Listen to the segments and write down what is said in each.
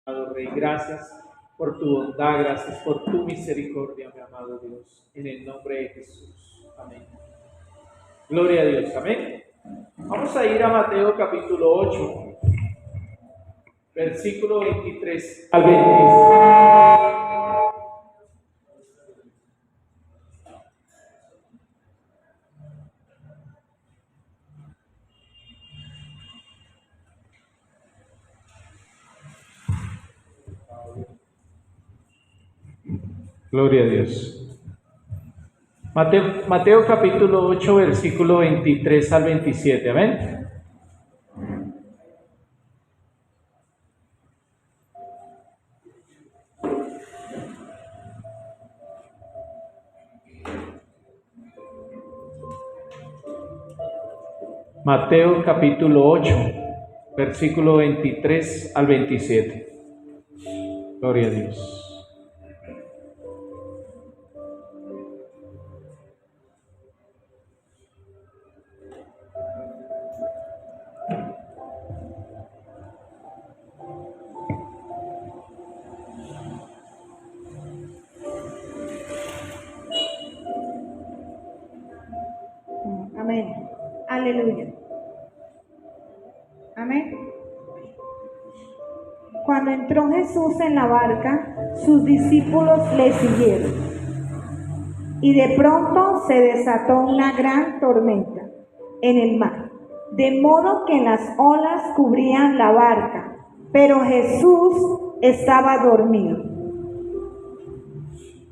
Amado Rey, gracias por tu bondad, gracias por tu misericordia, mi amado Dios, en el nombre de Jesús. Amén. Gloria a Dios, amén. Vamos a ir a Mateo capítulo 8, versículo 23 al 26. Gloria a Dios. Mateo capítulo 8, versículo 23 al 27, amén. Mateo capítulo 8, versículo 23 al 27. Gloria a Dios. Amén. Aleluya. Amén. Cuando entró Jesús en la barca, sus discípulos le siguieron. Y de pronto se desató una gran tormenta en el mar, de modo que las olas cubrían la barca, pero Jesús estaba dormido.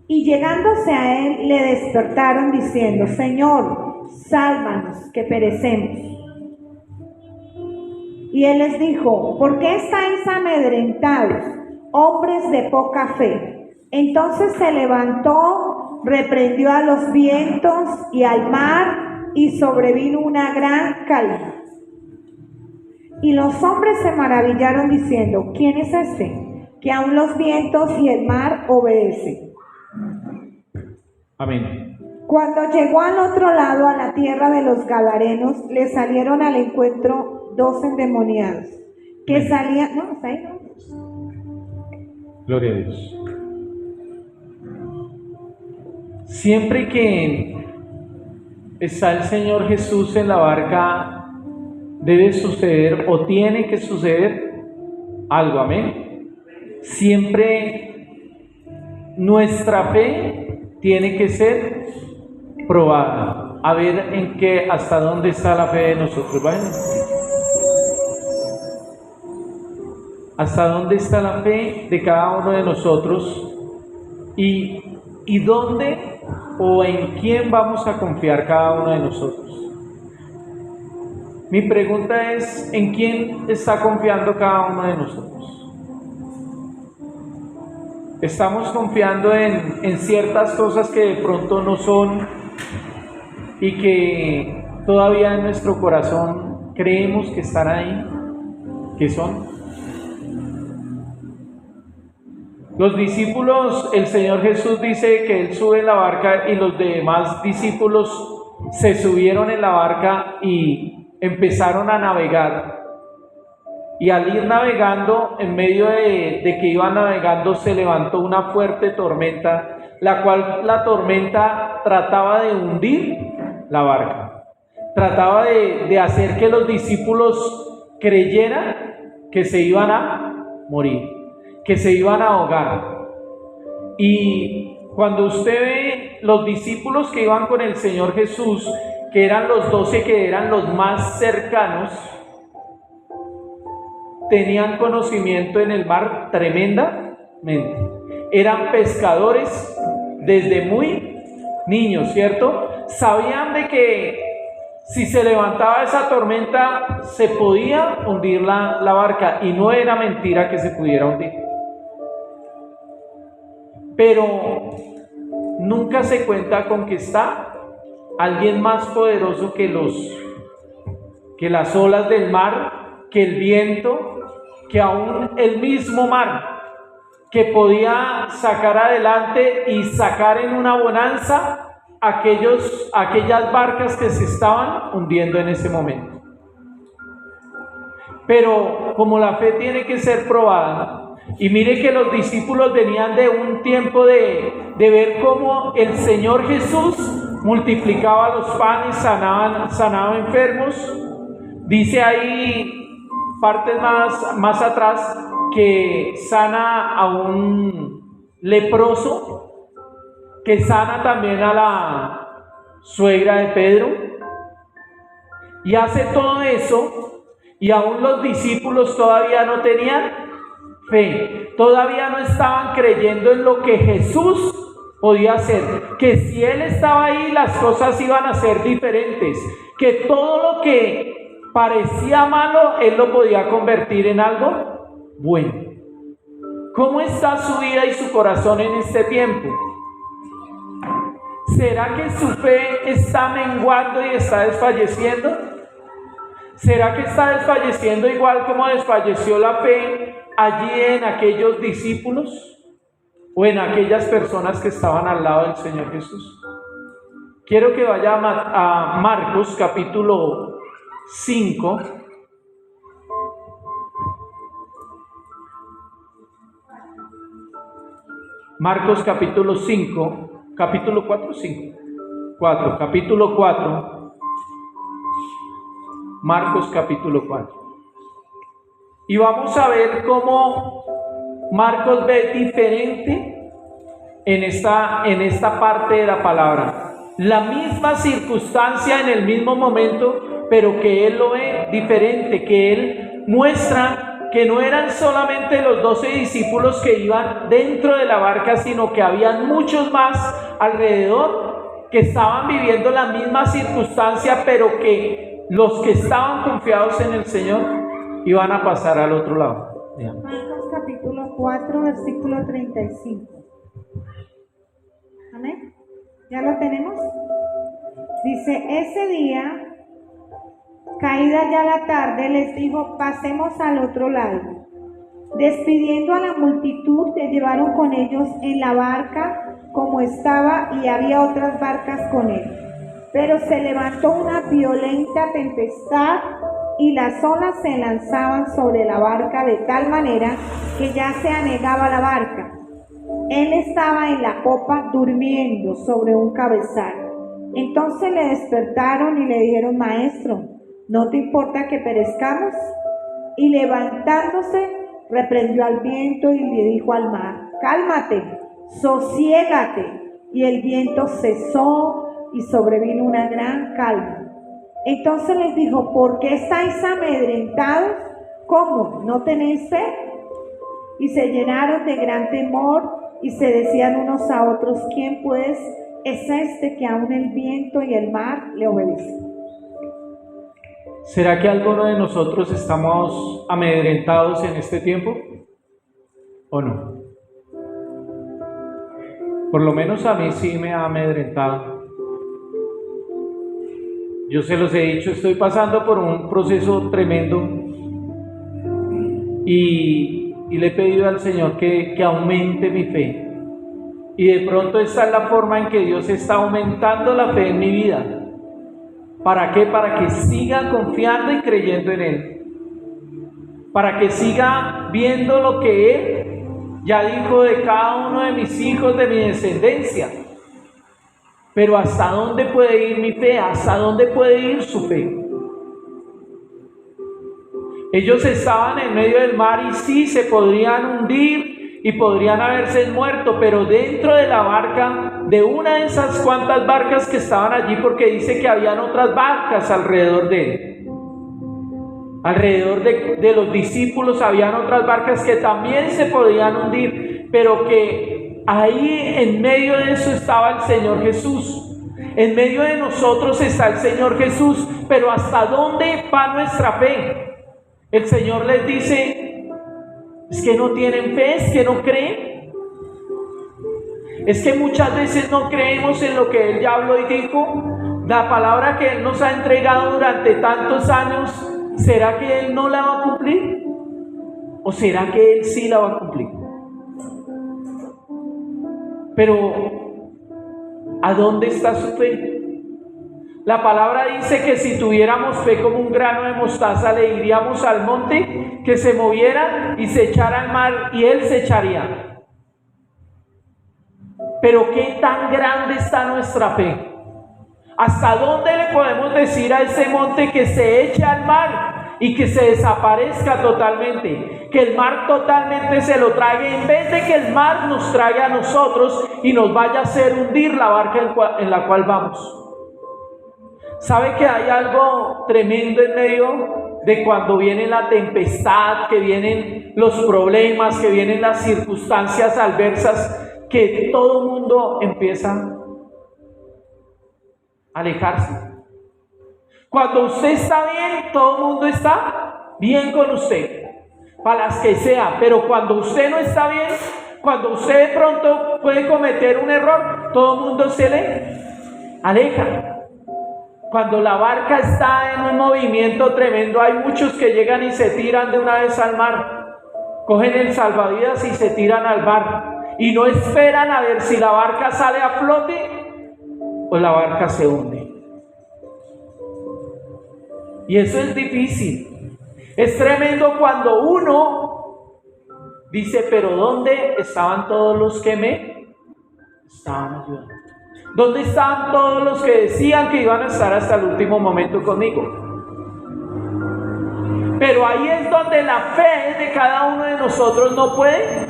Y llegándose a él, le despertaron diciendo: Señor, sálvanos, que perecemos. Y él les dijo: ¿por qué estáis amedrentados, hombres de poca fe? Entonces se levantó, reprendió a los vientos y al mar, y sobrevino una gran calma. Y los hombres se maravillaron diciendo: ¿quién es este, que aun los vientos y el mar obedecen? Amén. Cuando llegó al otro lado, a la tierra de los Gadarenos, le salieron al encuentro 2 endemoniados, que salían... No, está ahí, ¿no? Gloria a Dios. Siempre que está el Señor Jesús en la barca, debe suceder o tiene que suceder algo, amén. Siempre nuestra fe tiene que ser probada. A ver en qué, hasta dónde está la fe de nosotros. Bueno, hasta dónde está la fe de cada uno de nosotros y dónde o en quién vamos a confiar cada uno de nosotros. Mi pregunta es: ¿en quién está confiando cada uno de nosotros? Estamos confiando en ciertas cosas que de pronto no son y que todavía en nuestro corazón creemos que están ahí, que son. Los discípulos, el Señor Jesús dice que Él sube en la barca y los demás discípulos se subieron en la barca y empezaron a navegar. Y al ir navegando, en medio de que iban navegando, se levantó una fuerte tormenta, la cual la tormenta trataba de hundir la barca. Trataba de hacer que los discípulos creyeran que se iban a morir, que se iban a ahogar. Y cuando usted ve los discípulos que iban con el Señor Jesús, que eran los 12, que eran los más cercanos, tenían conocimiento en el mar tremendamente. Eran pescadores desde muy niños, ¿cierto? Sabían de que si se levantaba esa tormenta se podía hundir la barca, y no era mentira que se pudiera hundir. Pero nunca se cuenta con que está alguien más poderoso que las olas del mar, que el viento, que aún el mismo mar, que podía sacar adelante y sacar en una bonanza aquellas barcas que se estaban hundiendo en ese momento. Pero como la fe tiene que ser probada, Y mire que los discípulos venían de un tiempo de ver cómo el Señor Jesús multiplicaba los panes, sanaba enfermos. Dice ahí partes más atrás que sana a un leproso, que sana también a la suegra de Pedro, y hace todo eso, y aún los discípulos todavía no tenían fe, todavía no estaban creyendo en lo que Jesús podía hacer, que si Él estaba ahí las cosas iban a ser diferentes, que todo lo que parecía malo Él lo podía convertir en algo bueno. ¿Cómo está su vida y su corazón en este tiempo? ¿Será que su fe está menguando y está desfalleciendo? ¿Será que está desfalleciendo igual como desfalleció la fe allí en aquellos discípulos o en aquellas personas que estaban al lado del Señor Jesús? Quiero que vaya a Marcos capítulo 5. Marcos capítulo 5, capítulo 4, 5, 4, capítulo 4, Marcos capítulo 4. Y vamos a ver cómo Marcos ve diferente en esta parte de la palabra. La misma circunstancia en el mismo momento, pero que él lo ve diferente, que él muestra que no eran solamente los 12 discípulos que iban dentro de la barca, sino que habían muchos más alrededor que estaban viviendo la misma circunstancia, pero que los que estaban confiados en el Señor iban a pasar al otro lado. Marcos capítulo 4, versículo 35. Amén. ¿Ya lo tenemos? Dice, ese día, caída ya la tarde, les dijo, pasemos al otro lado. Despidiendo a la multitud, se llevaron con ellos en la barca como estaba, y había otras barcas con él. Pero se levantó una violenta tempestad y las olas se lanzaban sobre la barca de tal manera que ya se anegaba la barca. Él estaba en la popa durmiendo sobre un cabezal. Entonces le despertaron y le dijeron, Maestro, ¿no te importa que perezcamos? Y levantándose, reprendió al viento y le dijo al mar, cálmate, sosiégate. Y el viento cesó y sobrevino una gran calma. Entonces les dijo, ¿por qué estáis amedrentados? ¿Cómo? ¿No tenéis fe? Y se llenaron de gran temor y se decían unos a otros, ¿quién pues es este que aún el viento y el mar le obedecen? ¿Será que alguno de nosotros estamos amedrentados en este tiempo? ¿O no? Por lo menos a mí sí me ha amedrentado. Yo se los he dicho, estoy pasando por un proceso tremendo y le he pedido al Señor que aumente mi fe. Y de pronto esta es la forma en que Dios está aumentando la fe en mi vida. ¿Para qué? Para que siga confiando y creyendo en Él. Para que siga viendo lo que Él ya dijo de cada uno de mis hijos, de mi descendencia. Pero ¿hasta dónde puede ir mi fe? ¿Hasta dónde puede ir su fe? Ellos estaban en medio del mar y sí, se podrían hundir y podrían haberse muerto, pero dentro de la barca, de una de esas cuantas barcas que estaban allí, porque dice que habían otras barcas alrededor de él. Alrededor de los discípulos habían otras barcas que también se podían hundir, pero que ahí en medio de eso estaba el Señor Jesús. En medio de nosotros está el Señor Jesús, pero ¿hasta dónde va nuestra fe? El Señor les dice, es que no tienen fe, es que no creen. Es que muchas veces no creemos en lo que Él ya habló y dijo. La palabra que Él nos ha entregado durante tantos años, ¿será que Él no la va a cumplir? ¿O será que Él sí la va a cumplir? Pero, ¿a dónde está su fe? La palabra dice que si tuviéramos fe como un grano de mostaza, le diríamos al monte que se moviera y se echara al mar, y él se echaría. Pero ¿qué tan grande está nuestra fe? ¿Hasta dónde le podemos decir a ese monte que se eche al mar y que se desaparezca totalmente? Que el mar totalmente se lo trague, en vez de que el mar nos trague a nosotros y nos vaya a hacer hundir la barca en la cual vamos. ¿Sabe que hay algo tremendo en medio de cuando viene la tempestad, que vienen los problemas, que vienen las circunstancias adversas, que todo el mundo empieza a alejarse? Cuando usted está bien, todo el mundo está bien con usted, para las que sea, pero cuando usted no está bien, cuando usted de pronto puede cometer un error, todo el mundo se le aleja. Cuando la barca está en un movimiento tremendo, hay muchos que llegan y se tiran de una vez al mar, cogen el salvavidas y se tiran al mar, y no esperan a ver si la barca sale a flote o la barca se hunde. Y eso es difícil, es tremendo cuando uno dice, pero ¿dónde estaban todos los que me estaban ayudando? ¿Dónde estaban todos los que decían que iban a estar hasta el último momento conmigo? Pero ahí es donde la fe de cada uno de nosotros no puede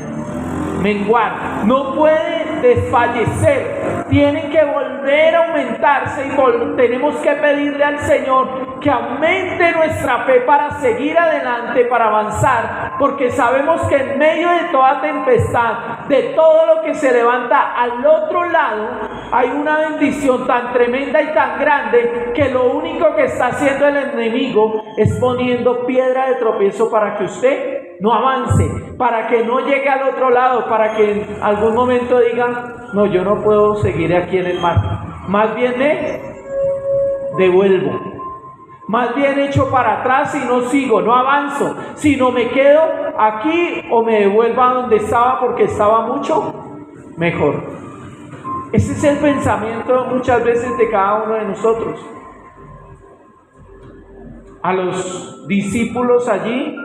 menguar, no puede desfallecer, tiene que volver a aumentarse, y tenemos que pedirle al Señor que aumente nuestra fe para seguir adelante, para avanzar, porque sabemos que en medio de toda tempestad, de todo lo que se levanta al otro lado, hay una bendición tan tremenda y tan grande, que lo único que está haciendo el enemigo es poniendo piedra de tropiezo para que usted no avance, para que no llegue al otro lado, para que en algún momento diga, no, yo no puedo seguir aquí en el mar, más bien me devuelvo, más bien echo para atrás y no sigo, no avanzo, sino me quedo aquí o me devuelvo a donde estaba, porque estaba mucho mejor. Ese es el pensamiento muchas veces de cada uno de nosotros. A los discípulos allí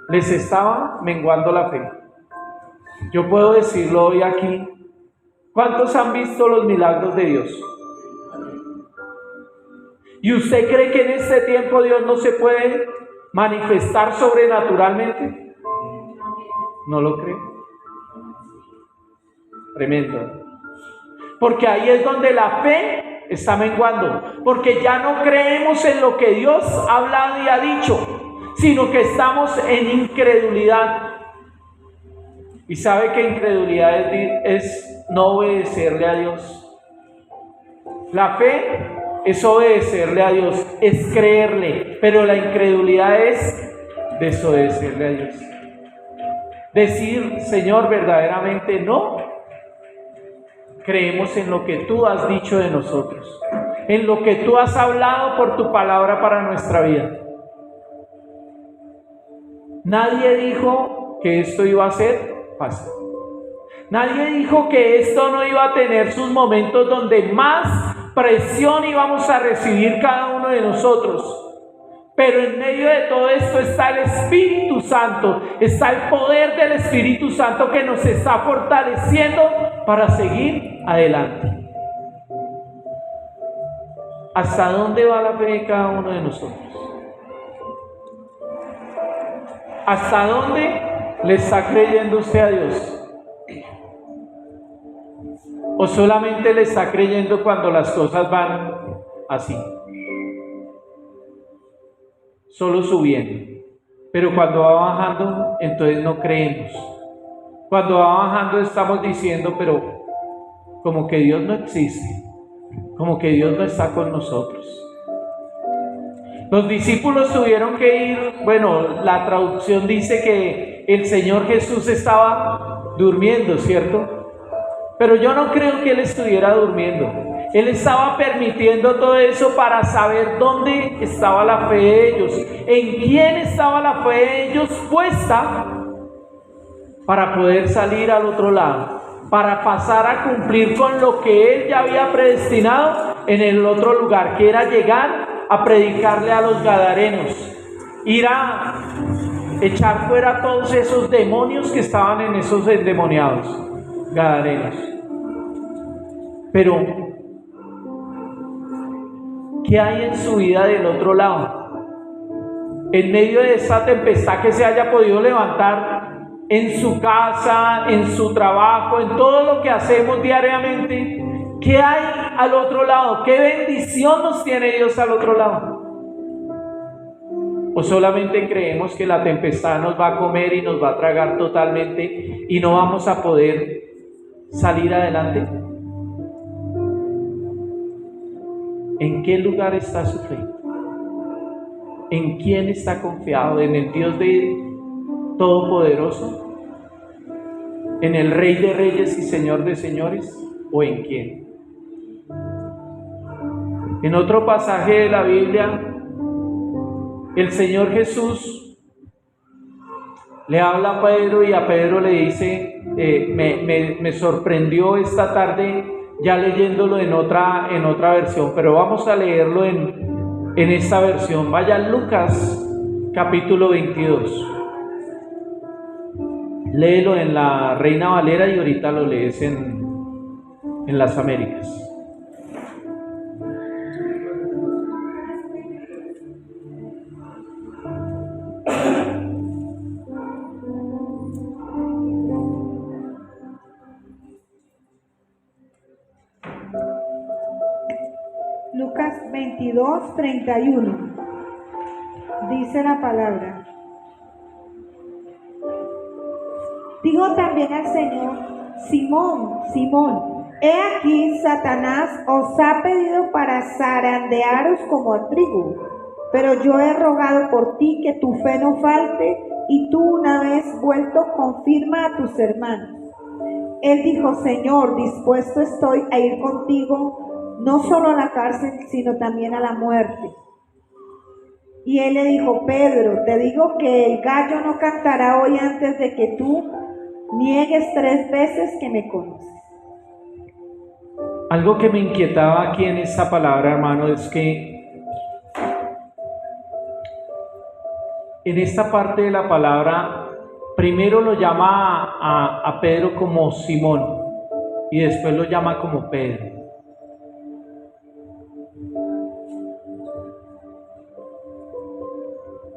les estaba menguando la fe. Yo puedo decirlo hoy aquí. ¿Cuántos han visto los milagros de Dios? ¿Y usted cree que en este tiempo Dios no se puede manifestar sobrenaturalmente? ¿No lo cree? Tremendo. Porque ahí es donde la fe está menguando. Porque ya no creemos en lo que Dios ha hablado y ha dicho, sino que estamos en incredulidad. Y sabe que incredulidad es no obedecerle a Dios. La fe es obedecerle a Dios, es creerle, pero la incredulidad es desobedecerle a Dios. Decir, Señor, verdaderamente no creemos en lo que tú has dicho de nosotros, en lo que tú has hablado por tu palabra para nuestra vida. Nadie dijo que esto iba a ser fácil. Nadie dijo que esto no iba a tener sus momentos donde más presión íbamos a recibir cada uno de nosotros. Pero en medio de todo esto está el Espíritu Santo, está el poder del Espíritu Santo que nos está fortaleciendo para seguir adelante. ¿Hasta dónde va la fe de cada uno de nosotros? ¿Hasta dónde le está creyendo usted a Dios? ¿O solamente le está creyendo cuando las cosas van así? Solo subiendo. Pero cuando va bajando, entonces no creemos. Cuando va bajando estamos diciendo, pero como que Dios no existe, como que Dios no está con nosotros. Los discípulos tuvieron que ir, bueno, la traducción dice que el Señor Jesús estaba durmiendo, ¿cierto? Pero yo no creo que Él estuviera durmiendo. Él estaba permitiendo todo eso para saber dónde estaba la fe de ellos, en quién estaba la fe de ellos puesta, para poder salir al otro lado, para pasar a cumplir con lo que Él ya había predestinado en el otro lugar, que era llegar a predicarle a los gadarenos, ir a echar fuera todos esos demonios que estaban en esos endemoniados gadarenos. Pero, ¿qué hay en su vida del otro lado? En medio de esta tempestad que se haya podido levantar en su casa, en su trabajo, en todo lo que hacemos diariamente, ¿qué hay al otro lado? ¿Qué bendición nos tiene Dios al otro lado? ¿O solamente creemos que la tempestad nos va a comer y nos va a tragar totalmente y no vamos a poder salir adelante? ¿En qué lugar está su fe? ¿En quién está confiado? ¿En el Dios Todopoderoso? ¿En el Rey de Reyes y Señor de Señores? ¿O en quién? En otro pasaje de la Biblia, el Señor Jesús le habla a Pedro y a Pedro le dice, me sorprendió esta tarde ya leyéndolo en otra versión, pero vamos a leerlo en esta versión. Vaya a Lucas capítulo 22. Léelo en la Reina Valera y ahorita lo lees en las Américas. Lucas 22, 31. Dice la palabra. Dijo también al Señor: Simón, Simón, he aquí Satanás os ha pedido para zarandearos como a trigo, pero yo he rogado por ti que tu fe no falte, y tú, una vez vuelto, confirma a tus hermanos. Él dijo: Señor, dispuesto estoy a ir contigo, no solo a la cárcel, sino también a la muerte. Y él le dijo: Pedro, te digo que el gallo no cantará hoy antes de que tú niegues 3 veces que me conoces. Algo que me inquietaba aquí en esta palabra, hermano, es que en esta parte de la palabra, primero lo llama a Pedro como Simón y después lo llama como Pedro.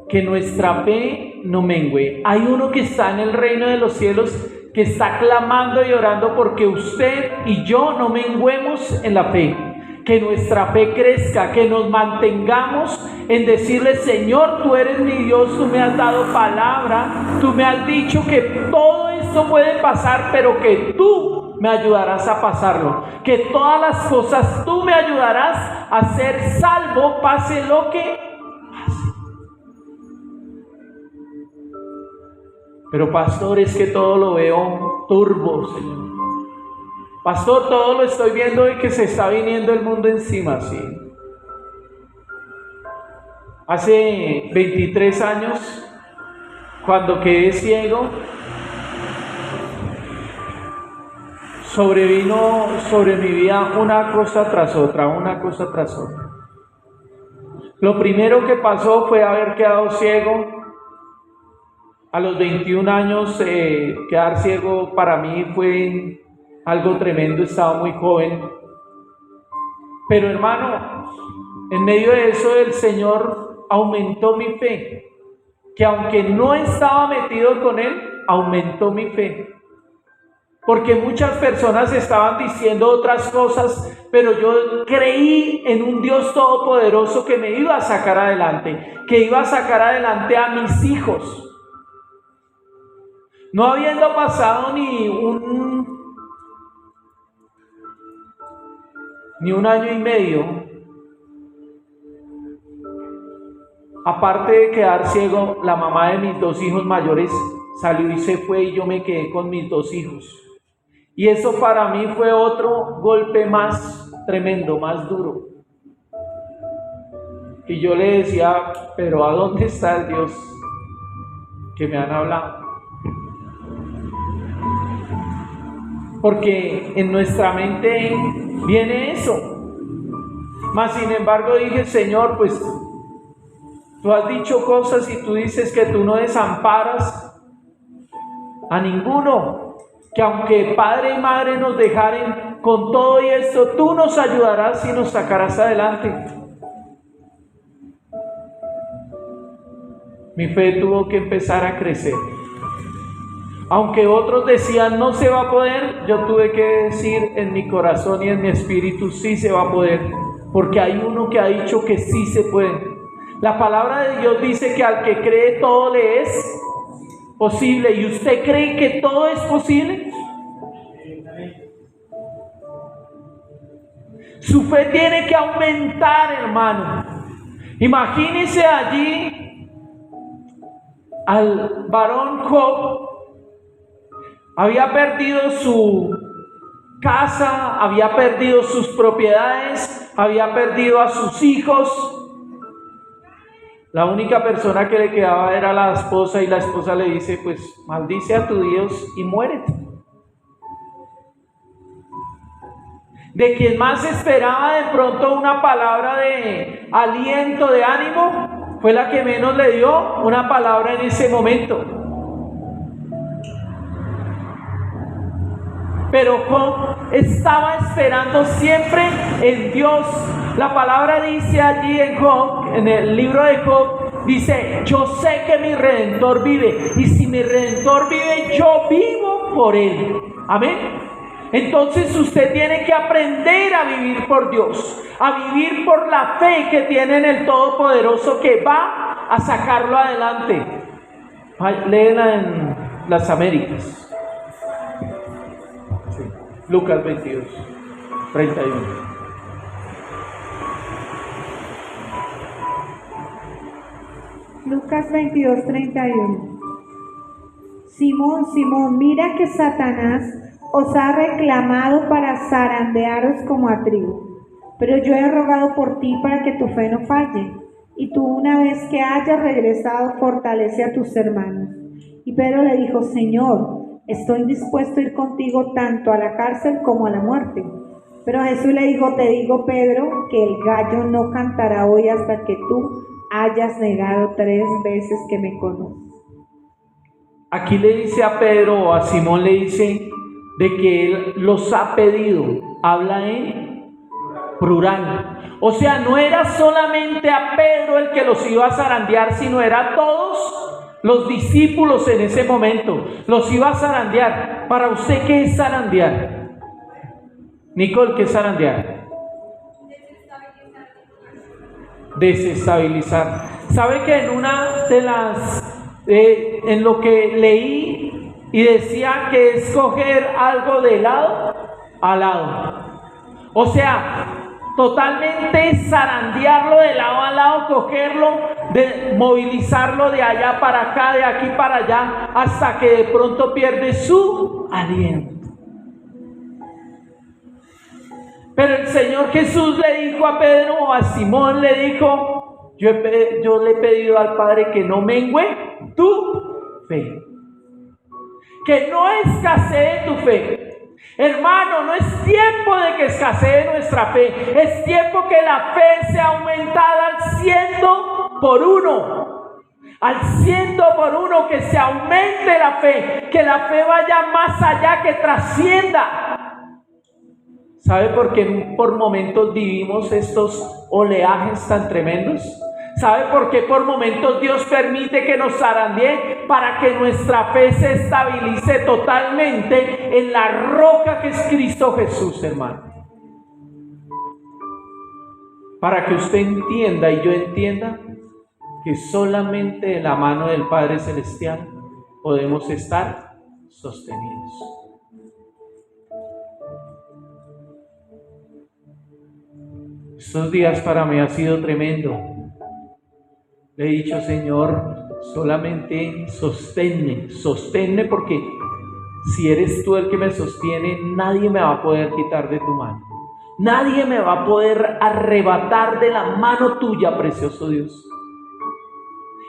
Que nuestra fe no mengüe. Hay uno que está en el reino de los cielos, que está clamando y orando porque usted y yo no menguemos en la fe. Que nuestra fe crezca, que nos mantengamos en decirle: Señor, tú eres mi Dios, tú me has dado palabra, tú me has dicho que todo esto puede pasar, pero que tú me ayudarás a pasarlo, que todas las cosas tú me ayudarás a ser salvo, pase lo que pase. Pero pastor, es que todo lo veo turbo, Señor. Pastor, todo lo estoy viendo y que se está viniendo el mundo encima, sí. Hace 23 años, cuando quedé ciego, sobrevino sobre mi vida una cosa tras otra, una cosa tras otra. Lo primero que pasó fue haber quedado ciego. A los 21 años, quedar ciego para mí fue algo tremendo, estaba muy joven. Pero hermano, en medio de eso el Señor aumentó mi fe, que aunque no estaba metido con Él, aumentó mi fe. Porque muchas personas estaban diciendo otras cosas, pero yo creí en un Dios todopoderoso que me iba a sacar adelante, que iba a sacar adelante a mis hijos. No habiendo pasado ni un año y medio, aparte de quedar ciego, la mamá de mis 2 hijos mayores salió y se fue y yo me quedé con mis 2 hijos. Y eso para mí fue otro golpe más tremendo, más duro. Y yo le decía: pero ¿a dónde está el Dios que me han hablado? Porque en nuestra mente viene eso. Mas sin embargo dije, Señor, pues tú has dicho cosas y tú dices que tú no desamparas a ninguno, que aunque padre y madre nos dejaren, con todo y esto tú nos ayudarás y nos sacarás adelante. Mi fe tuvo que empezar a crecer. Aunque otros decían no se va a poder, yo tuve que decir en mi corazón y en mi espíritu sí se va a poder, porque hay uno que ha dicho que sí se puede. La palabra de Dios dice que al que cree todo le es posible. ¿Y usted cree que todo es posible? Su fe tiene que aumentar, hermano. Imagínese allí al varón Job. Había perdido su casa, había perdido sus propiedades, había perdido a sus hijos. La única persona que le quedaba era la esposa, y la esposa le dice, pues maldice a tu Dios y muérete. De quien más esperaba de pronto una palabra de aliento, de ánimo, fue la que menos le dio una palabra en ese momento. Pero Job estaba esperando siempre en Dios. La palabra dice allí en Job, en el libro de Job, dice, yo sé que mi Redentor vive, y si mi Redentor vive, yo vivo por él. Amén. Entonces usted tiene que aprender a vivir por Dios, a vivir por la fe que tiene en el Todopoderoso, que va a sacarlo adelante. Léela en las Américas. Sí. Lucas 22, 31. Lucas 22, 31. Simón, Simón, mira que Satanás os ha reclamado para zarandearos como a trigo. Pero yo he rogado por ti para que tu fe no falle. Y tú, una vez que hayas regresado, fortalece a tus hermanos. Y Pedro le dijo, Señor, estoy dispuesto a ir contigo tanto a la cárcel como a la muerte. Pero Jesús le dijo, te digo, Pedro, que el gallo no cantará hoy hasta que tú hayas negado 3 veces que me conoces. Aquí le dice a Pedro, o a Simón le dice, de que él los ha pedido. Habla en plural. O sea, no era solamente a Pedro el que los iba a zarandear, sino era a todos los discípulos en ese momento. Los iba a zarandear. Para usted, ¿qué es zarandear? Nicole, ¿qué es zarandear? Desestabilizar. ¿Sabe que en una de las, en lo que leí, y decía que escoger algo de lado a lado? O sea, totalmente zarandearlo de lado a lado, cogerlo, movilizarlo de allá para acá, de aquí para allá, hasta que de pronto pierde su aliento. Pero el Señor Jesús le dijo a Pedro, o a Simón le dijo, yo le he pedido al Padre que no mengüe tu fe, que no escasee tu fe. Hermano, no es tiempo de que escasee nuestra fe, es tiempo que la fe sea aumentada al 100%. Al 100%, que se aumente la fe, que la fe vaya más allá, que trascienda. ¿Sabe por qué por momentos vivimos estos oleajes tan tremendos? ¿Sabe por qué por momentos Dios permite que nos zarandee? Para que nuestra fe se estabilice totalmente en la roca que es Cristo Jesús, hermano. Para que usted entienda y yo entienda que solamente de la mano del Padre Celestial podemos estar sostenidos. Estos días para mí ha sido tremendo. Le he dicho, Señor, solamente sosténme, porque si eres tú el que me sostiene, nadie me va a poder quitar de tu mano. Nadie me va a poder arrebatar de la mano tuya, precioso Dios.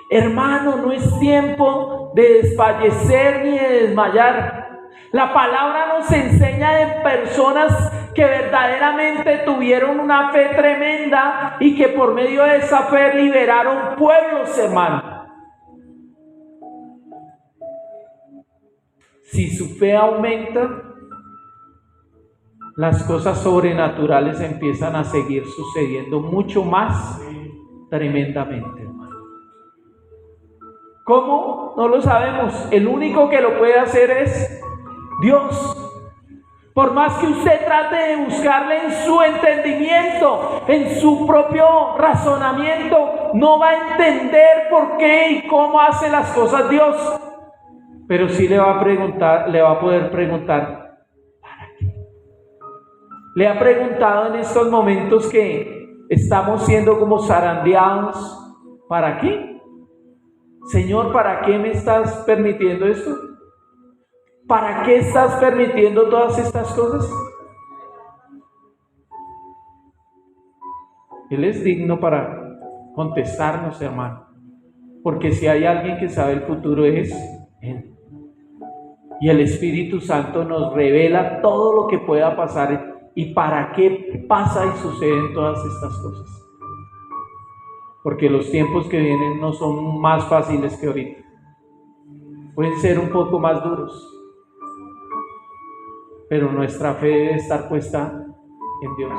Hermano, no es tiempo de desfallecer ni de desmayar. La palabra nos enseña de personas que verdaderamente tuvieron una fe tremenda y que por medio de esa fe liberaron pueblos, hermano. Si su fe aumenta, las cosas sobrenaturales empiezan a seguir sucediendo mucho más tremendamente, hermano. ¿Cómo? No lo sabemos. El único que lo puede hacer es Dios. Por más que usted trate de buscarle en su entendimiento, en su propio razonamiento, no va a entender por qué y cómo hace las cosas Dios. Pero sí le va a preguntar, le va a poder preguntar, ¿para qué? Le ha preguntado en estos momentos que estamos siendo como zarandeados, ¿para qué? Señor, ¿para qué me estás permitiendo esto? ¿Para qué estás permitiendo todas estas cosas? Él es digno para contestarnos, hermano, porque si hay alguien que sabe el futuro es Él. Y el Espíritu Santo nos revela todo lo que pueda pasar y para qué pasa y suceden todas estas cosas. Porque los tiempos que vienen no son más fáciles que ahorita. Pueden ser un poco más duros. Pero nuestra fe debe estar puesta en Dios.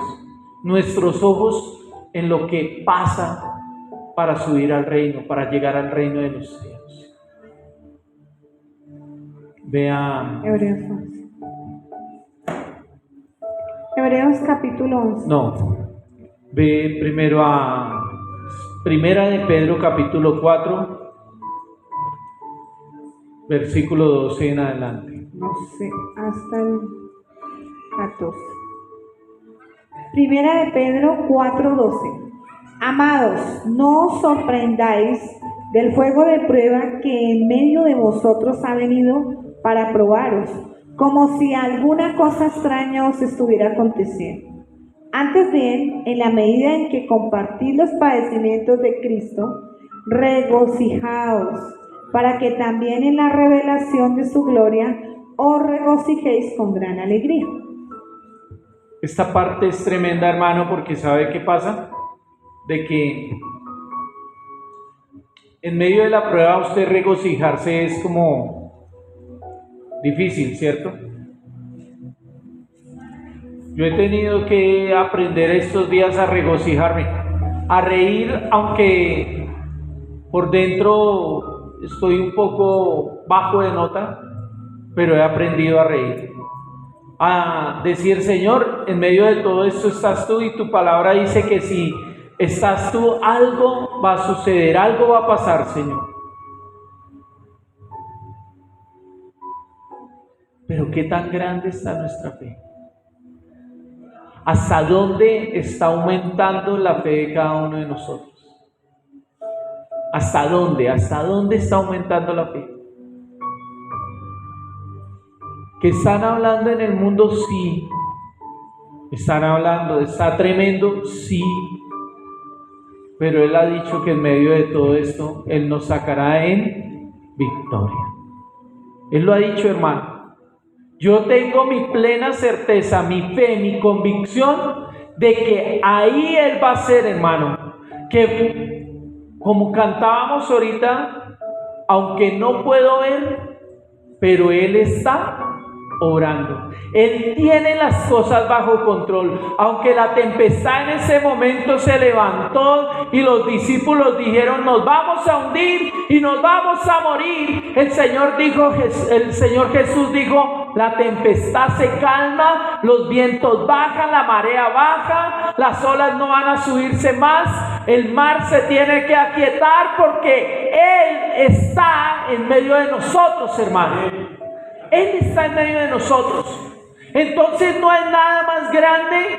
Nuestros ojos en lo que pasa para subir al reino, para llegar al reino de los cielos. Vea Hebreos 11. Hebreos capítulo 11. No, ve primero a Primera de Pedro capítulo 4, versículo 12 en adelante. No sé, hasta el 14. Primera de Pedro 4:12. Amados, no os sorprendáis del fuego de prueba que en medio de vosotros ha venido para probaros, como si alguna cosa extraña os estuviera aconteciendo. Antes bien, en la medida en que compartís los padecimientos de Cristo, regocijaos, para que también en la revelación de su gloria os regocijéis con gran alegría. Esta parte es tremenda, hermano, porque ¿sabe qué pasa? De que en medio de la prueba usted regocijarse es como difícil, ¿cierto? Yo he tenido que aprender estos días a regocijarme, a reír, aunque por dentro estoy un poco bajo de nota, pero he aprendido a reír. A decir, Señor, en medio de todo esto estás tú y tu palabra dice que si estás tú, algo va a suceder, algo va a pasar, Señor. Pero qué tan grande está nuestra fe. ¿Hasta dónde está aumentando la fe de cada uno de nosotros? ¿Hasta dónde? ¿Hasta dónde está aumentando la fe? ¿Que están hablando en el mundo? Sí. Están hablando, está tremendo, sí. Pero Él ha dicho que en medio de todo esto, Él nos sacará en victoria. Él lo ha dicho, hermano. Yo tengo mi plena certeza, mi fe, mi convicción de que ahí Él va a ser, hermano. Que como cantábamos ahorita, aunque no puedo ver, pero Él está obrando. Él tiene las cosas bajo control. Aunque la tempestad en ese momento se levantó y los discípulos dijeron, nos vamos a hundir y nos vamos a morir, el Señor Jesús dijo, la tempestad se calma, los vientos bajan, la marea baja, las olas no van a subirse más, el mar se tiene que aquietar porque Él está en medio de nosotros, hermano. Él está en medio de nosotros. Entonces no es nada más grande.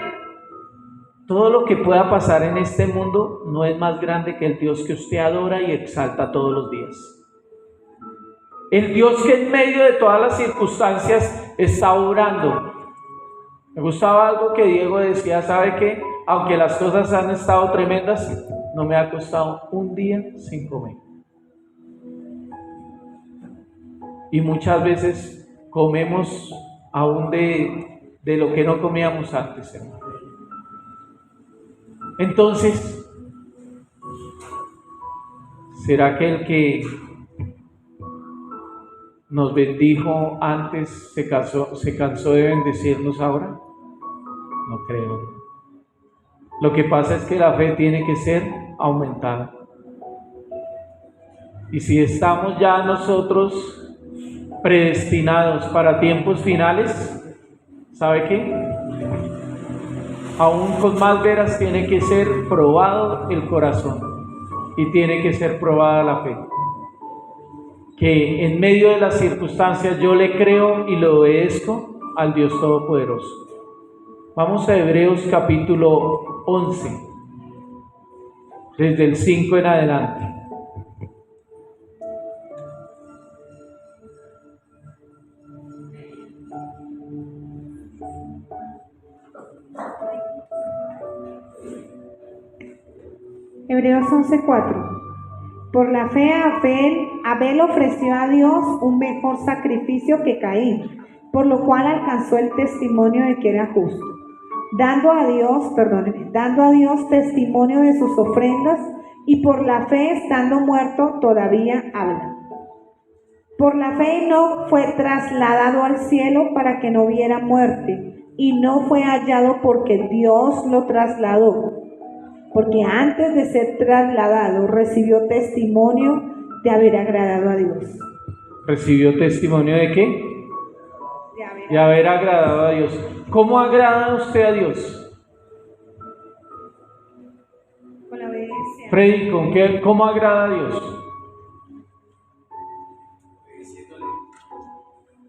Todo lo que pueda pasar en este mundo no es más grande que el Dios que usted adora y exalta todos los días. El Dios que en medio de todas las circunstancias está obrando. Me gustaba algo que Diego decía, ¿sabe qué? Aunque las cosas han estado tremendas, no me ha costado un día sin comer. Y muchas veces comemos aún de de lo que no comíamos antes, hermano. Entonces, ¿será que el que nos bendijo antes se cansó de bendecirnos ahora? No creo. Lo que pasa es que la fe tiene que ser aumentada. Y si estamos ya nosotros predestinados para tiempos finales, ¿sabe qué? Aún con más veras tiene que ser probado el corazón y tiene que ser probada la fe. Que en medio de las circunstancias yo le creo y le obedezco al Dios Todopoderoso. Vamos a Hebreos capítulo 11, desde el 5 en adelante. Hebreos 11:4. Por la fe Abel ofreció a Dios un mejor sacrificio que Caín, por lo cual alcanzó el testimonio de que era justo, dando a Dios testimonio de sus ofrendas, y por la fe, estando muerto, todavía habla. Por la fe Enoc fue trasladado al cielo para que no viera muerte, y no fue hallado porque Dios lo trasladó, porque antes de ser trasladado recibió testimonio de haber agradado a Dios. ¿Recibió testimonio de qué? De haber agradado a Dios. ¿Cómo agrada usted a Dios? Con la obediencia. Freddy, ¿cómo agrada a Dios?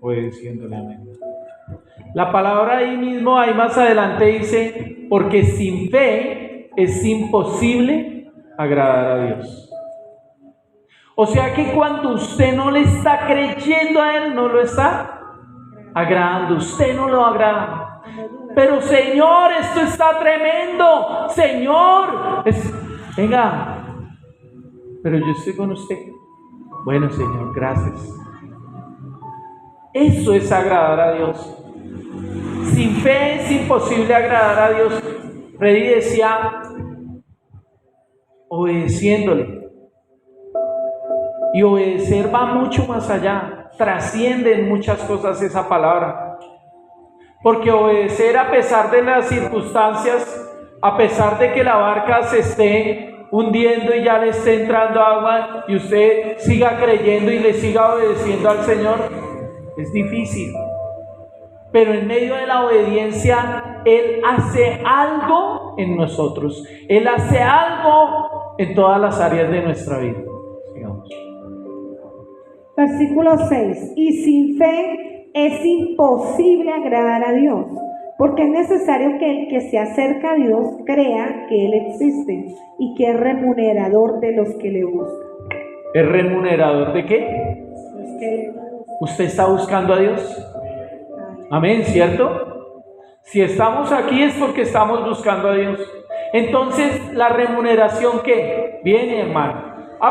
Obedeciéndole, amén. La palabra ahí mismo, ahí más adelante dice, porque sin fe es imposible agradar a Dios. O sea que cuando usted no le está creyendo a Él, no lo está agradando, usted no lo agrada. Pero Señor, esto está tremendo, Señor, venga, pero yo estoy con usted. Bueno, Señor, gracias. Eso es agradar a Dios. Sin fe es imposible agradar a Dios. Freddy decía, obedeciéndole. Y obedecer va mucho más allá, trasciende en muchas cosas esa palabra. Porque obedecer a pesar de las circunstancias, a pesar de que la barca se esté hundiendo y ya le esté entrando agua y usted siga creyendo y le siga obedeciendo al Señor, es difícil. Pero en medio de la obediencia, Él hace algo en nosotros. Él hace algo en todas las áreas de nuestra vida. Sigamos. Versículo 6. Y sin fe es imposible agradar a Dios, porque es necesario que el que se acerca a Dios crea que Él existe y que es remunerador de los que le buscan. ¿Es remunerador de qué? Los que le buscan. ¿Usted está buscando a Dios? Amén, ¿cierto? Si estamos aquí es porque estamos buscando a Dios. Entonces, ¿la remuneración qué? Viene, hermano.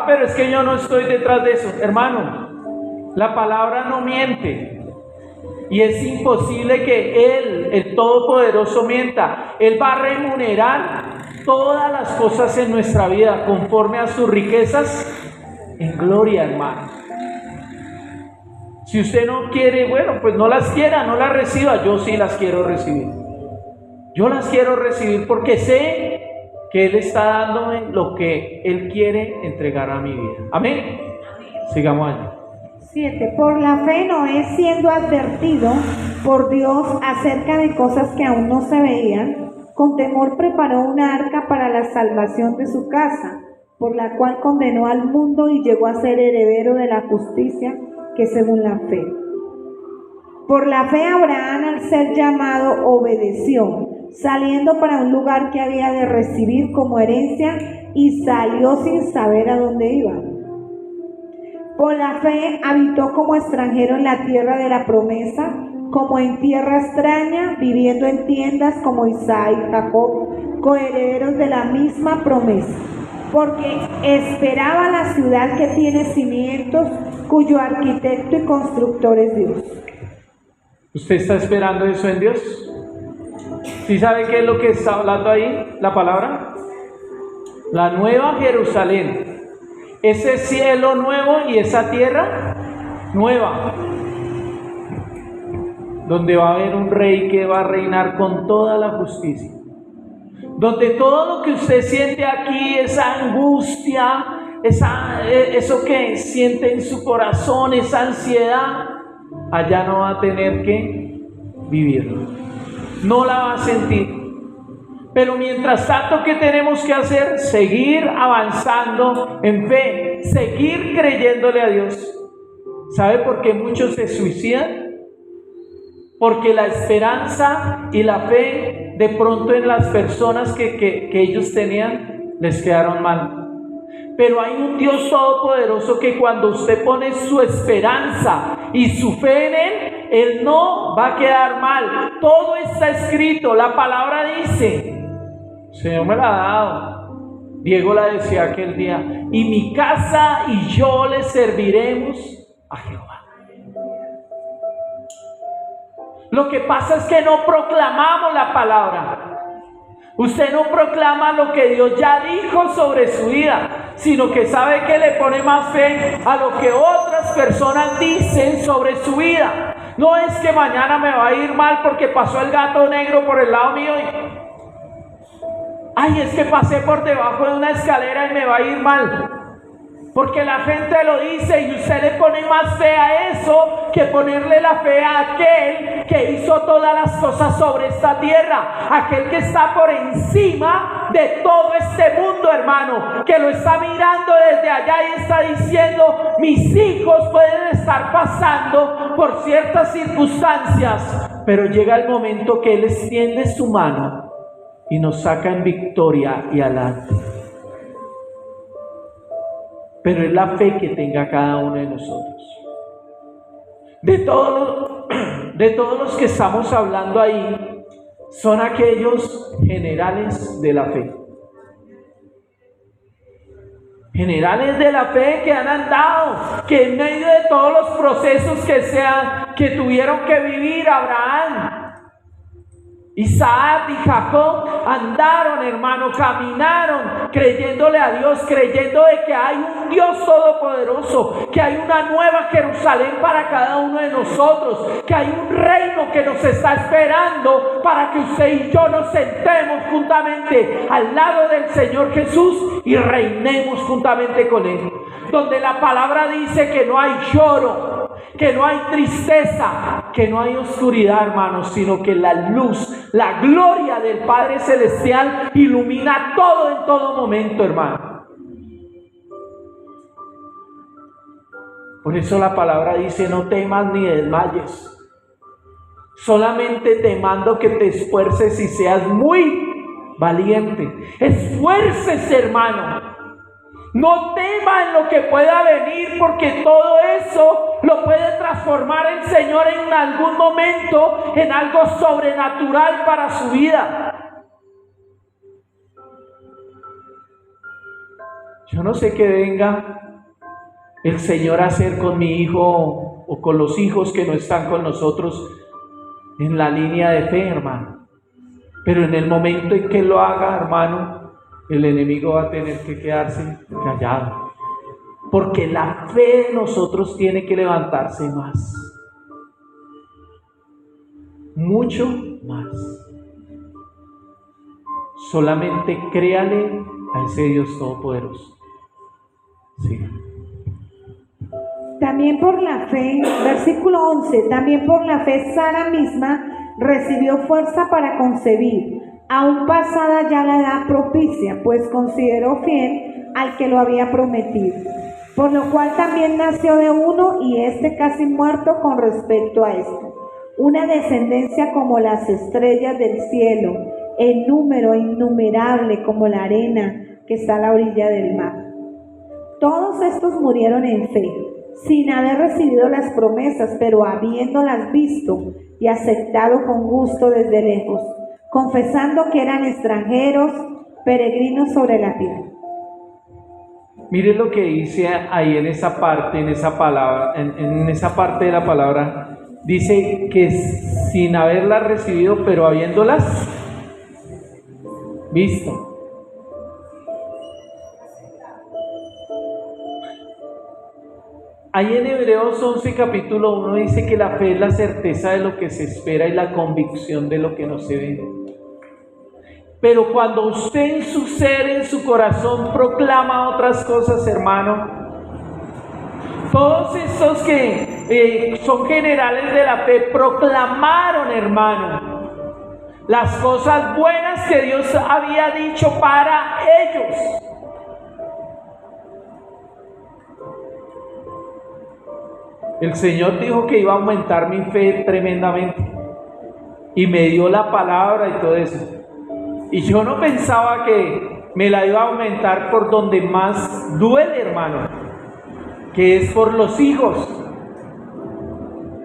Pero es que yo no estoy detrás de eso. Hermano, la palabra no miente. Y es imposible que Él, el Todopoderoso, mienta. Él va a remunerar todas las cosas en nuestra vida conforme a sus riquezas en gloria, hermano. Si usted no quiere, bueno, pues no las quiera, no las reciba. Yo sí las quiero recibir. Yo las quiero recibir porque sé que Él está dándome lo que Él quiere entregar a mi vida. Amén. Sigamos allá. 7. Por la fe Noé, siendo advertido por Dios acerca de cosas que aún no se veían, con temor preparó una arca para la salvación de su casa, por la cual condenó al mundo y llegó a ser heredero de la justicia que según la fe. Por la fe Abraham, al ser llamado, obedeció, saliendo para un lugar que había de recibir como herencia, y salió sin saber a dónde iba. Por la fe habitó como extranjero en la tierra de la promesa, como en tierra extraña, viviendo en tiendas como Isaac y Jacob, coherederos de la misma promesa, porque esperaba la ciudad que tiene cimientos, cuyo arquitecto y constructor es Dios. ¿Usted está esperando eso en Dios? ¿Sí sabe qué es lo que está hablando ahí la palabra? La nueva Jerusalén, ese cielo nuevo y esa tierra nueva, donde va a haber un rey que va a reinar con toda la justicia, donde todo lo que usted siente aquí, esa angustia, eso que siente en su corazón, esa ansiedad, allá no va a tener que vivirlo, no la va a sentir. Pero mientras tanto, ¿qué tenemos que hacer? Seguir avanzando en fe, seguir creyéndole a Dios. ¿Sabe por qué muchos se suicidan? Porque la esperanza y la fe de pronto en las personas que ellos tenían les quedaron mal. Pero hay un Dios todopoderoso que cuando usted pone su esperanza y su fe en Él no va a quedar mal. Todo está escrito, la palabra dice. El Señor me la ha dado. Diego la decía aquel día: y mi casa y yo le serviremos a Jehová. Lo que pasa es que no proclamamos la palabra. Usted no proclama lo que Dios ya dijo sobre su vida, sino que sabe que le pone más fe a lo que otras personas dicen sobre su vida. No es que mañana me va a ir mal porque pasó el gato negro por el lado mío y ay, es que pasé por debajo de una escalera y me va a ir mal. Porque la gente lo dice y usted le pone más fe a eso que ponerle la fe a aquel que hizo todas las cosas sobre esta tierra. Aquel que está por encima de todo este mundo, hermano. Que lo está mirando desde allá y está diciendo: mis hijos pueden estar pasando por ciertas circunstancias, pero llega el momento que Él extiende su mano y nos saca en victoria y adelante. Pero es la fe que tenga cada uno de nosotros. De todos los que estamos hablando ahí, son aquellos generales de la fe. Generales de la fe que han andado, que en medio de todos los procesos que tuvieron que vivir Abraham, Isaac y Jacob, andaron, hermano, caminaron creyéndole a Dios, creyendo de que hay un Dios todopoderoso, que hay una nueva Jerusalén para cada uno de nosotros, que hay un reino que nos está esperando para que usted y yo nos sentemos juntamente al lado del Señor Jesús y reinemos juntamente con Él, donde la palabra dice que no hay lloro, que no hay tristeza, que no hay oscuridad, hermanos, sino que la luz, la gloria del Padre Celestial ilumina todo en todo momento, hermano. Por eso la palabra dice: no temas ni desmayes. Solamente te mando que te esfuerces y seas muy valiente. Esfuércese, hermano. No tema en lo que pueda venir, porque todo eso lo puede transformar el Señor en algún momento en algo sobrenatural para su vida. Yo no sé qué venga el Señor a hacer con mi hijo o con los hijos que no están con nosotros en la línea de fe, hermano. Pero en el momento en que lo haga, hermano, el enemigo va a tener que quedarse callado, porque la fe de nosotros tiene que levantarse más, mucho más. Solamente créale a ese Dios todopoderoso. Sí. También por la fe, versículo 11, también por la fe Sara misma recibió fuerza para concebir, aún pasada ya la edad propicia, pues consideró fiel al que lo había prometido. Por lo cual también nació de uno, y este casi muerto con respecto a esto, una descendencia como las estrellas del cielo, en número innumerable como la arena que está a la orilla del mar. Todos estos murieron en fe, sin haber recibido las promesas, pero habiéndolas visto y aceptado con gusto desde lejos, confesando que eran extranjeros, peregrinos sobre la tierra. Miren lo que dice ahí en esa parte, en esa palabra, en esa parte de la palabra, dice que sin haberlas recibido, pero habiéndolas Visto. Ahí en Hebreos 11, capítulo 1, dice que la fe es la certeza de lo que se espera y la convicción de lo que no se ve. Pero cuando usted en su ser, en su corazón, proclama otras cosas, hermano, todos estos que son generales de la fe proclamaron, hermano, las cosas buenas que Dios había dicho para ellos. El Señor dijo que iba a aumentar mi fe tremendamente y me dio la palabra y todo eso. Y yo no pensaba que me la iba a aumentar por donde más duele, hermano, que es por los hijos.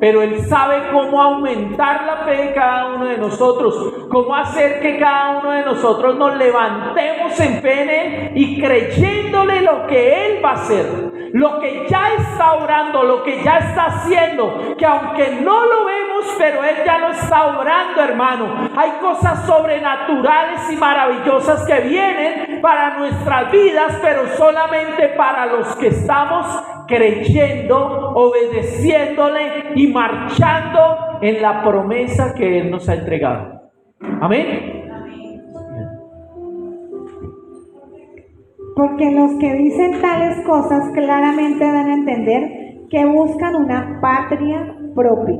Pero Él sabe cómo aumentar la fe de cada uno de nosotros, cómo hacer que cada uno de nosotros nos levantemos en fe en Él y creyéndole lo que Él va a hacer, lo que ya está obrando, lo que ya está haciendo, que aunque no lo vemos, pero Él ya lo está obrando, hermano. Hay cosas sobrenaturales y maravillosas que vienen para nuestras vidas, pero solamente para los que estamos creyendo, obedeciéndole y marchando en la promesa que Él nos ha entregado. Amén. Porque los que dicen tales cosas claramente dan a entender que buscan una patria propia.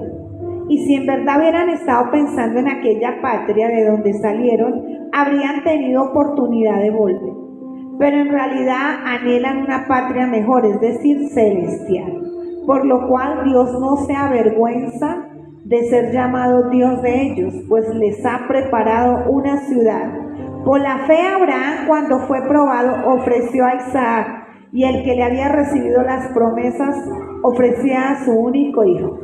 Y si en verdad hubieran estado pensando en aquella patria de donde salieron, habrían tenido oportunidad de volver. Pero en realidad anhelan una patria mejor, es decir, celestial. Por lo cual Dios no se avergüenza de ser llamado Dios de ellos, pues les ha preparado una ciudad. Por la fe Abraham, cuando fue probado, ofreció a Isaac, y el que le había recibido las promesas ofrecía a su único hijo.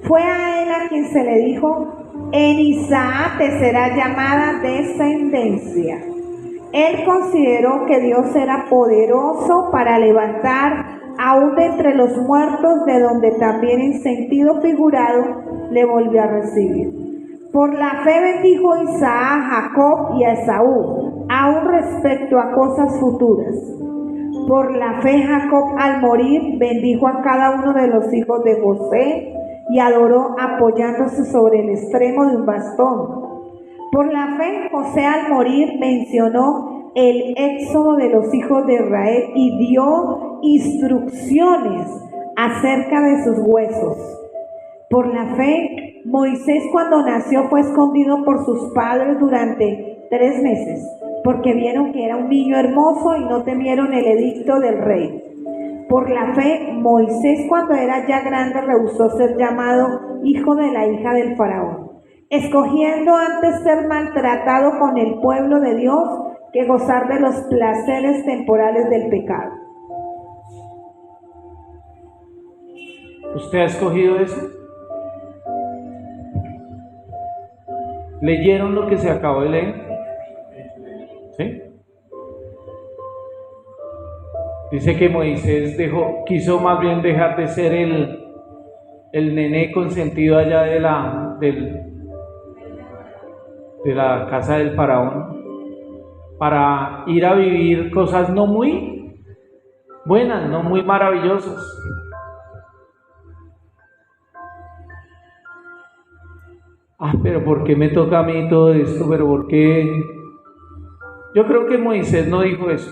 Fue a él a quien se le dijo: en Isaac te será llamada descendencia. Él consideró que Dios era poderoso para levantar aún de entre los muertos, de donde también en sentido figurado le volvió a recibir. Por la fe bendijo Isaac a Jacob y a Esaú, aún respecto a cosas futuras. Por la fe Jacob al morir bendijo a cada uno de los hijos de José y adoró apoyándose sobre el extremo de un bastón. Por la fe José al morir mencionó el éxodo de los hijos de Israel y dio instrucciones acerca de sus huesos. Por la fe Moisés, cuando nació, fue escondido por sus padres durante 3 meses, porque vieron que era un niño hermoso y no temieron el edicto del rey. Por la fe, Moisés, cuando era ya grande, rehusó ser llamado hijo de la hija del faraón, escogiendo antes ser maltratado con el pueblo de Dios que gozar de los placeres temporales del pecado. ¿Usted ha escogido eso? ¿Leyeron lo que se acabó de leer? ¿Sí? Dice que Moisés quiso más bien dejar de ser el nené consentido allá de la casa del faraón, para ir a vivir cosas no muy buenas, no muy maravillosas. Pero ¿por qué me toca a mí todo esto? ¿Pero por qué? Yo creo que Moisés no dijo eso.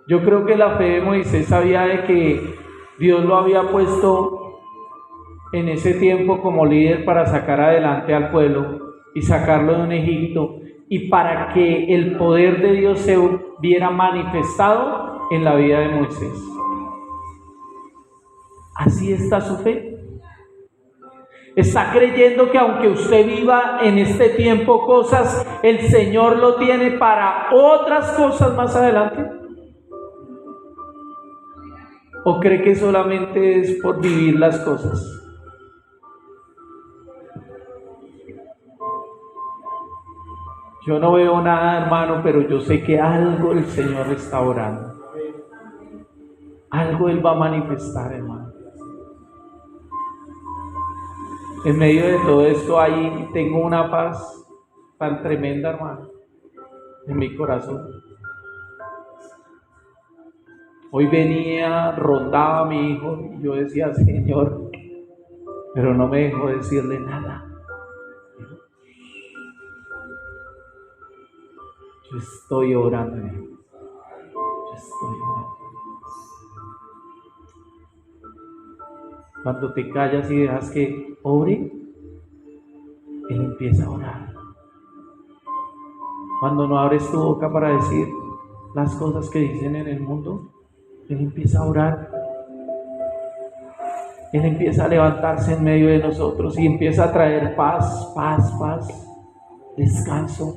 Yo creo que la fe de Moisés sabía de que Dios lo había puesto en ese tiempo como líder para sacar adelante al pueblo y sacarlo de un Egipto, y para que el poder de Dios se viera manifestado en la vida de Moisés. Así está su fe. Está creyendo que aunque usted viva en este tiempo cosas, el Señor lo tiene para otras cosas más adelante. ¿O cree que solamente es por vivir las cosas? Yo no veo nada, hermano, pero yo sé que algo el Señor está orando. Algo Él va a manifestar, hermano. En medio de todo esto ahí tengo una paz tan tremenda, hermano, en mi corazón. Hoy venía, rondaba a mi hijo y yo decía, Señor, pero no me dejó decirle nada. Yo estoy orando, yo estoy orando. Cuando te callas y dejas que ore, Él empieza a orar. Cuando no abres tu boca para decir las cosas que dicen en el mundo, Él empieza a orar. Él empieza a levantarse en medio de nosotros y empieza a traer paz, paz, paz, descanso.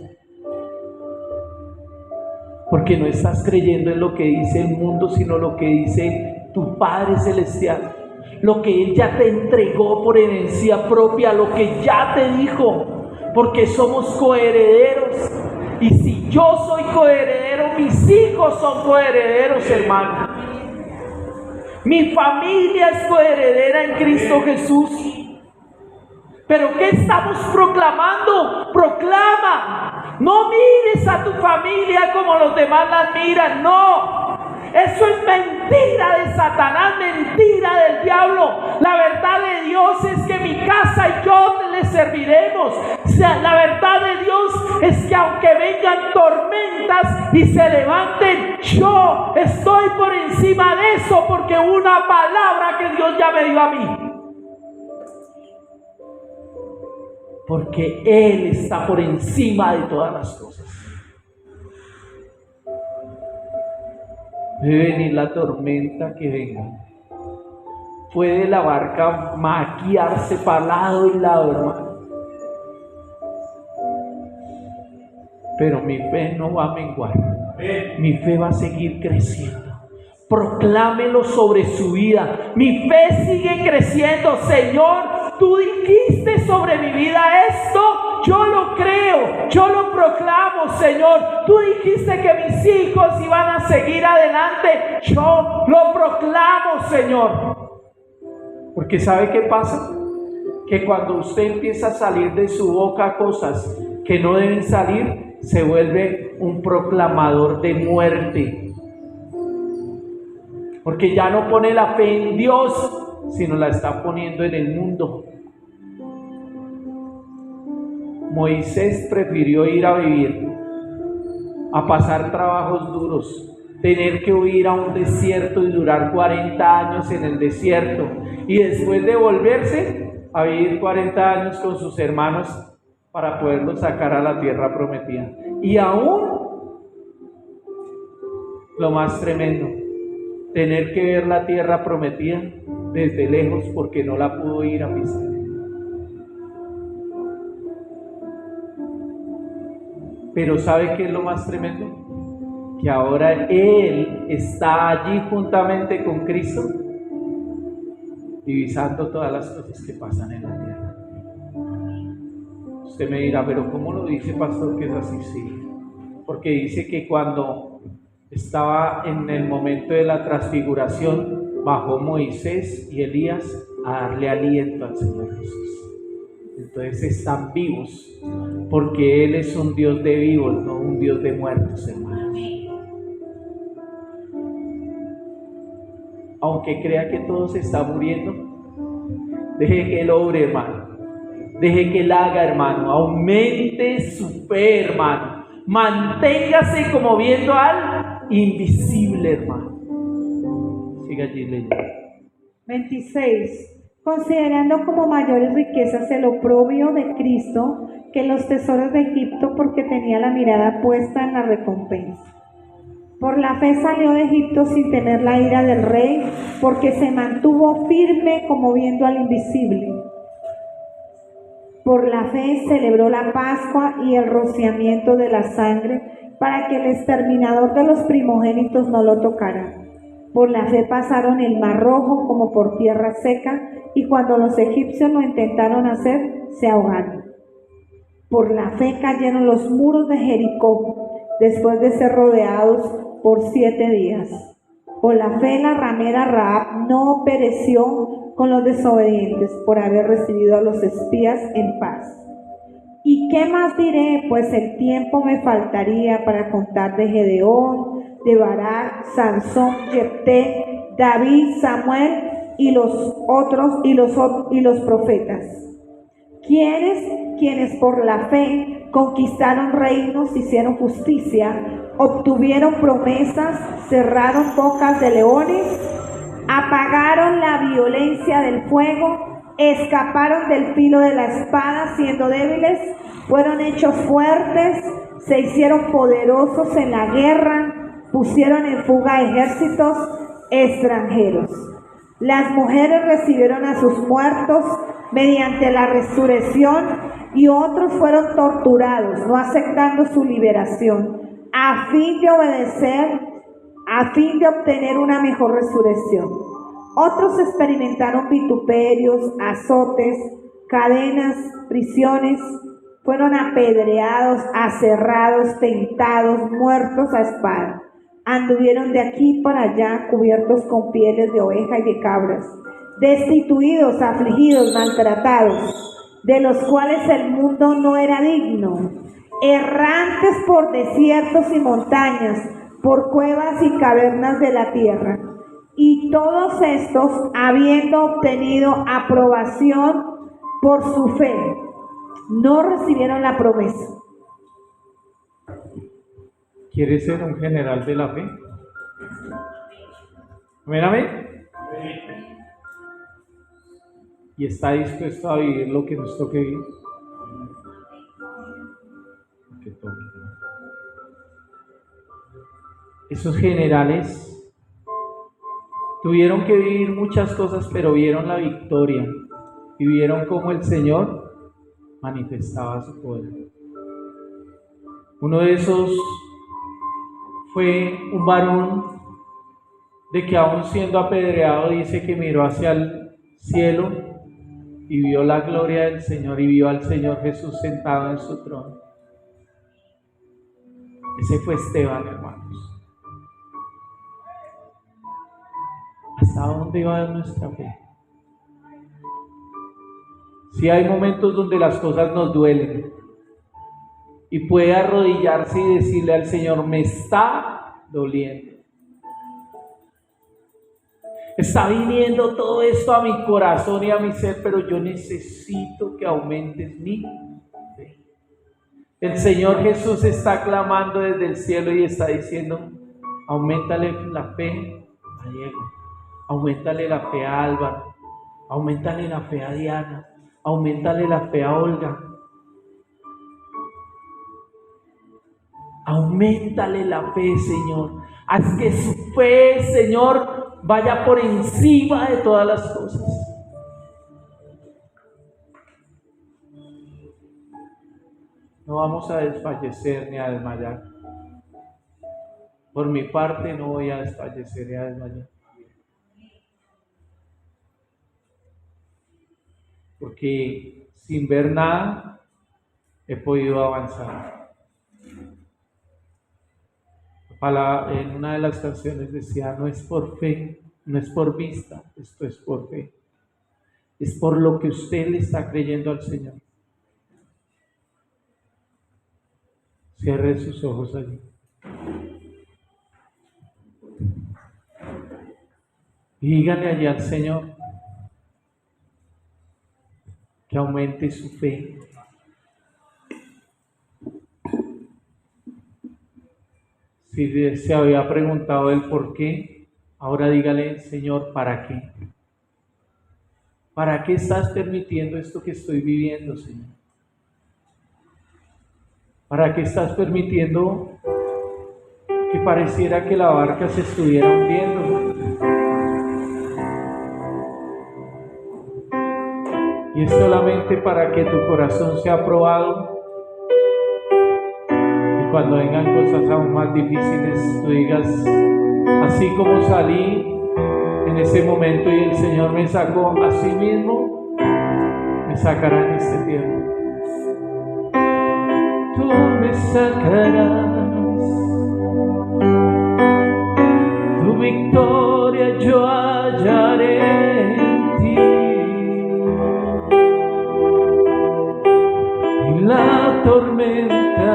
Porque no estás creyendo en lo que dice el mundo, sino lo que dice tu Padre Celestial. Lo que Él ya te entregó por herencia propia, lo que ya te dijo, porque somos coherederos. Y si yo soy coheredero, mis hijos son coherederos, hermano. Mi familia es coheredera en Cristo Jesús. ¿Pero qué estamos proclamando? Proclama. No mires a tu familia como los demás la miran, no. Eso es mentira de Satanás, mentira del diablo. La verdad de Dios es que mi casa y yo le serviremos. La verdad de Dios es que aunque vengan tormentas y se levanten, yo estoy por encima de eso, porque una palabra que Dios ya me dio a mí. Porque Él está por encima de todas las cosas. Debe venir la tormenta que venga. Puede la barca maquiarse para lado y lado, hermano. Pero mi fe no va a menguar. Mi fe va a seguir creciendo. Proclámelo sobre su vida. Mi fe sigue creciendo. Señor, tú dijiste sobre mi vida esto. Yo lo creo, yo lo proclamo, Señor. Tú dijiste que mis hijos iban a seguir adelante. Yo lo proclamo, Señor. Porque ¿sabe qué pasa? Que cuando usted empieza a salir de su boca cosas que no deben salir, se vuelve un proclamador de muerte. Porque ya no pone la fe en Dios, sino la está poniendo en el mundo. Moisés prefirió ir a vivir, a pasar trabajos duros, tener que huir a un desierto y durar 40 años en el desierto, y después de volverse a vivir 40 años con sus hermanos para poderlos sacar a la tierra prometida. Y aún, lo más tremendo, tener que ver la tierra prometida desde lejos porque no la pudo ir a pisar. Pero ¿sabe qué es lo más tremendo? Que ahora Él está allí juntamente con Cristo, divisando todas las cosas que pasan en la tierra. Usted me dirá, pero ¿cómo lo dice, pastor, que es así? Sí, porque dice que cuando estaba en el momento de la transfiguración, bajó Moisés y Elías a darle aliento al Señor Jesús. Entonces están vivos, porque Él es un Dios de vivos, no un Dios de muertos, hermanos. Aunque crea que todo se está muriendo, deje que Él obre, hermano. Deje que Él haga, hermano. Aumente su fe, hermano. Manténgase como viendo al invisible, hermano. Siga allí leyendo. 26. Considerando como mayores riquezas el oprobio de Cristo que los tesoros de Egipto, porque tenía la mirada puesta en la recompensa. Por la fe salió de Egipto sin temer la ira del rey, porque se mantuvo firme como viendo al invisible. Por la fe celebró la Pascua y el rociamiento de la sangre, para que el exterminador de los primogénitos no lo tocara. Por la fe pasaron el Mar Rojo como por tierra seca, y cuando los egipcios lo intentaron hacer, se ahogaron. Por la fe cayeron los muros de Jericó, después de ser rodeados por 7 días. Por la fe la ramera Rahab no pereció con los desobedientes, por haber recibido a los espías en paz. ¿Y qué más diré? Pues el tiempo me faltaría para contar de Gedeón, de Barak, Sansón, Jefté, David, Samuel y los otros y los profetas. Quienes por la fe conquistaron reinos, hicieron justicia, obtuvieron promesas, cerraron bocas de leones, apagaron la violencia del fuego, escaparon del filo de la espada siendo débiles, fueron hechos fuertes, se hicieron poderosos en la guerra, pusieron en fuga ejércitos extranjeros. Las mujeres recibieron a sus muertos mediante la resurrección y otros fueron torturados, no aceptando su liberación, a fin de obtener una mejor resurrección. Otros experimentaron vituperios, azotes, cadenas, prisiones, fueron apedreados, aserrados, tentados, muertos a espada. Anduvieron de aquí para allá cubiertos con pieles de oveja y de cabras, destituidos, afligidos, maltratados, de los cuales el mundo no era digno, errantes por desiertos y montañas, por cuevas y cavernas de la tierra. Y todos estos, habiendo obtenido aprobación por su fe, no recibieron la promesa. ¿Quieres ser un general de la fe? Mírame. ¿Y está dispuesto a vivir lo que nos toque vivir? Lo que toque. Esos generales tuvieron que vivir muchas cosas, pero vieron la victoria y vieron cómo el Señor manifestaba su poder. Uno de esos fue un varón de que aún siendo apedreado dice que miró hacia el cielo y vio la gloria del Señor y vio al Señor Jesús sentado en su trono. Ese fue Esteban, hermanos. ¿Hasta dónde va nuestra fe? Si hay momentos donde las cosas nos duelen y puede arrodillarse y decirle al Señor, me está doliendo. Está viniendo todo esto a mi corazón y a mi ser, pero yo necesito que aumentes mi fe. El Señor Jesús está clamando desde el cielo y está diciendo, auméntale la fe a Diego, auméntale la fe a Álvaro, auméntale la fe a Diana, auméntale la fe a Olga. Auméntale la fe, Señor. Haz que su fe, Señor, vaya por encima de todas las cosas. No vamos a desfallecer ni a desmayar. Por mi parte no voy a desfallecer ni a desmayar. Porque sin ver nada he podido avanzar. En una de las canciones decía, no es por fe, no es por vista, esto es por fe. Es por lo que usted le está creyendo al Señor. Cierre sus ojos allí. Y dígale allí al Señor que aumente su fe. Si se había preguntado el por qué, ahora dígale, Señor, ¿para qué? ¿Para qué estás permitiendo esto que estoy viviendo, Señor? ¿Para qué estás permitiendo que pareciera que la barca se estuviera hundiendo? Y es solamente para que tu corazón sea probado. Cuando vengan cosas aún más difíciles, tú digas, así como salí en ese momento y el Señor me sacó, así mismo me sacará en este tiempo. Tú me sacarás, tu victoria yo hallaré en ti, y la tormenta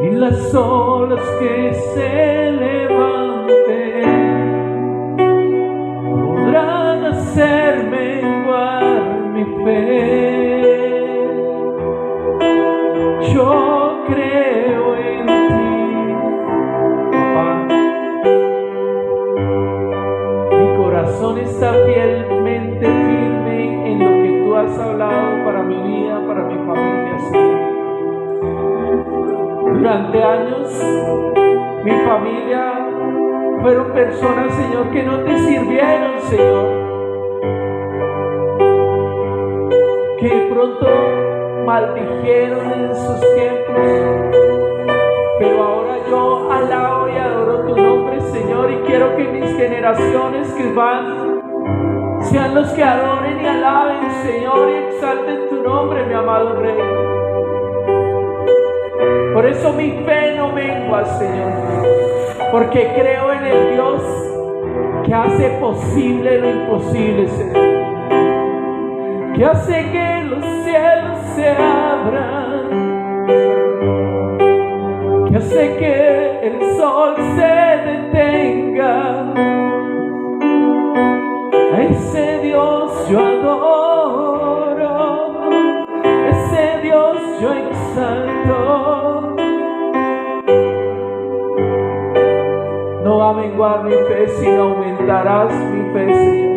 y las olas que se levanten podrán hacer menguar mi fe. Yo creo en ti, papá. Mi corazón está fielmente firme en lo que tú has hablado para mi vida, para mi familia, Señor. Durante años, mi familia fueron personas, Señor, que no te sirvieron, Señor. Que de pronto maldijeron en sus tiempos. Pero ahora yo alabo y adoro tu nombre, Señor, y quiero que mis generaciones que van sean los que adoren y alaben, Señor, y exalten tu nombre, mi amado Rey. Por eso mi fe no mengua, Señor, porque creo en el Dios que hace posible lo imposible, Señor, que hace que los cielos se abran, que hace que el sol se detenga. A ese Dios yo adoro, ese Dios yo exalto. No va a menguar mi fe, sino aumentarás mi fe, Señor.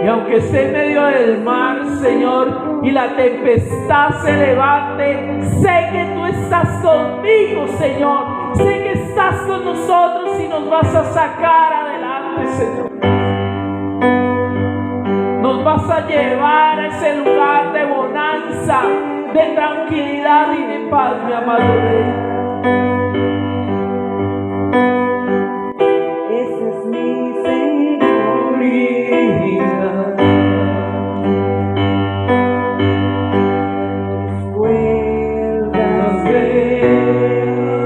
Y aunque esté en medio del mar, Señor, y la tempestad se levante, sé que tú estás conmigo, Señor. Sé que estás con nosotros y nos vas a sacar adelante, Señor. Nos vas a llevar a ese lugar de bonanza, de tranquilidad y de paz, mi amado Rey.